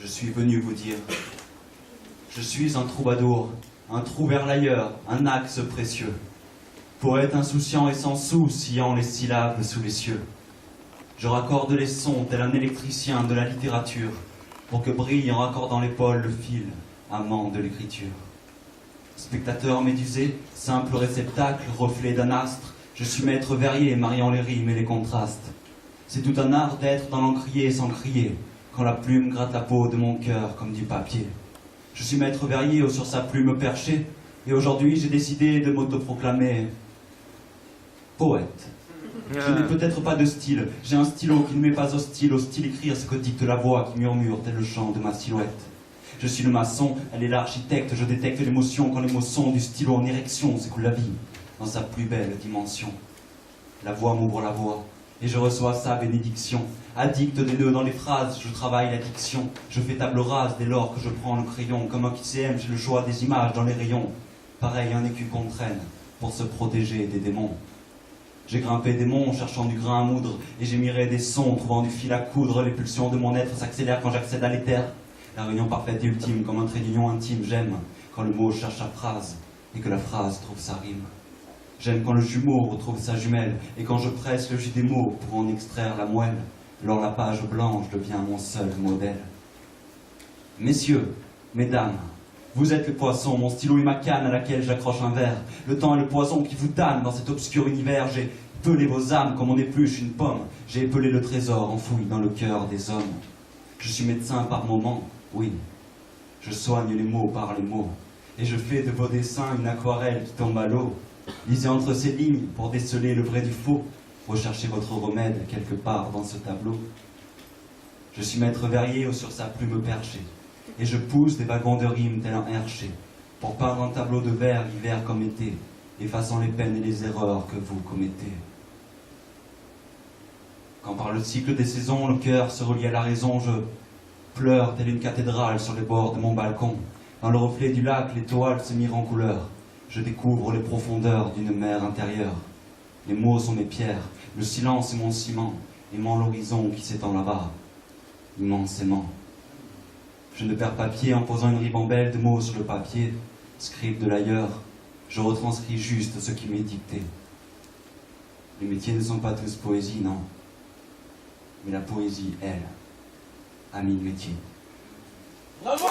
Je suis venu vous dire, je suis un troubadour, un trou vers l'ailleurs, un axe précieux. Poète insouciant et sans sciant les syllabes sous les cieux. Je raccorde les sons tel un électricien de la littérature, pour que brille en raccordant l'épaule le fil, amant de l'écriture. Spectateur médusé, simple réceptacle, reflet d'un astre, je suis maître verrier, mariant les rimes et les contrastes. C'est tout un art d'être dans l'encrier sans crier, quand la plume gratte la peau de mon cœur comme du papier. Je suis maître verrier sur sa plume perchée, et aujourd'hui j'ai décidé de m'autoproclamer poète. Je n'ai peut-être pas de style, j'ai un stylo qui ne m'est pas hostile, au style écrire ce que dicte la voix qui murmure tel le chant de ma silhouette. Je suis le maçon, elle est l'architecte, je détecte l'émotion quand les mots sont du stylo en érection, s'écoule la vie dans sa plus belle dimension. La voix m'ouvre la voix, et je reçois sa bénédiction. Addict des nœuds dans les phrases, je travaille la diction. Je fais table rase dès lors que je prends le crayon. Comme un QCM, j'ai le choix des images dans les rayons. Pareil un écu qu'on traîne pour se protéger des démons. J'ai grimpé des monts cherchant du grain à moudre, et j'ai miré des sons trouvant du fil à coudre. Les pulsions de mon être s'accélèrent quand j'accède à l'éther. La réunion parfaite et ultime, comme un trait d'union intime, j'aime quand le mot cherche sa phrase et que la phrase trouve sa rime. J'aime quand le jumeau retrouve sa jumelle, et quand je presse le jus des mots pour en extraire la moelle, alors la page blanche devient mon seul modèle. Messieurs, mesdames, vous êtes le poisson, mon stylo est ma canne à laquelle j'accroche un verre. Le temps est le poison qui vous damne dans cet obscur univers. J'ai pelé vos âmes comme on épluche une pomme. J'ai épelé le trésor enfoui dans le cœur des hommes. Je suis médecin par moments, oui. Je soigne les mots par les mots. Et je fais de vos dessins une aquarelle qui tombe à l'eau. Lisez entre ces lignes pour déceler le vrai du faux. Recherchez votre remède quelque part dans ce tableau. Je suis maître verrier sur sa plume perchée, et je pousse des wagons de rimes tel un hercher, pour peindre un tableau de vers, hiver comme été, effaçant les peines et les erreurs que vous commettez. Quand par le cycle des saisons, le cœur se relie à la raison, je pleure telle une cathédrale sur les bords de mon balcon. Dans le reflet du lac, l'étoile se mire en couleur. Je découvre les profondeurs d'une mer intérieure. Les mots sont mes pierres, le silence est mon ciment, aimant l'horizon qui s'étend là-bas, immensément. Je ne perds pas pied en posant une ribambelle de mots sur le papier, scribe de l'ailleurs, je retranscris juste ce qui m'est dicté. Les métiers ne sont pas tous poésie, non, mais la poésie, elle, a mille métiers. Bravo!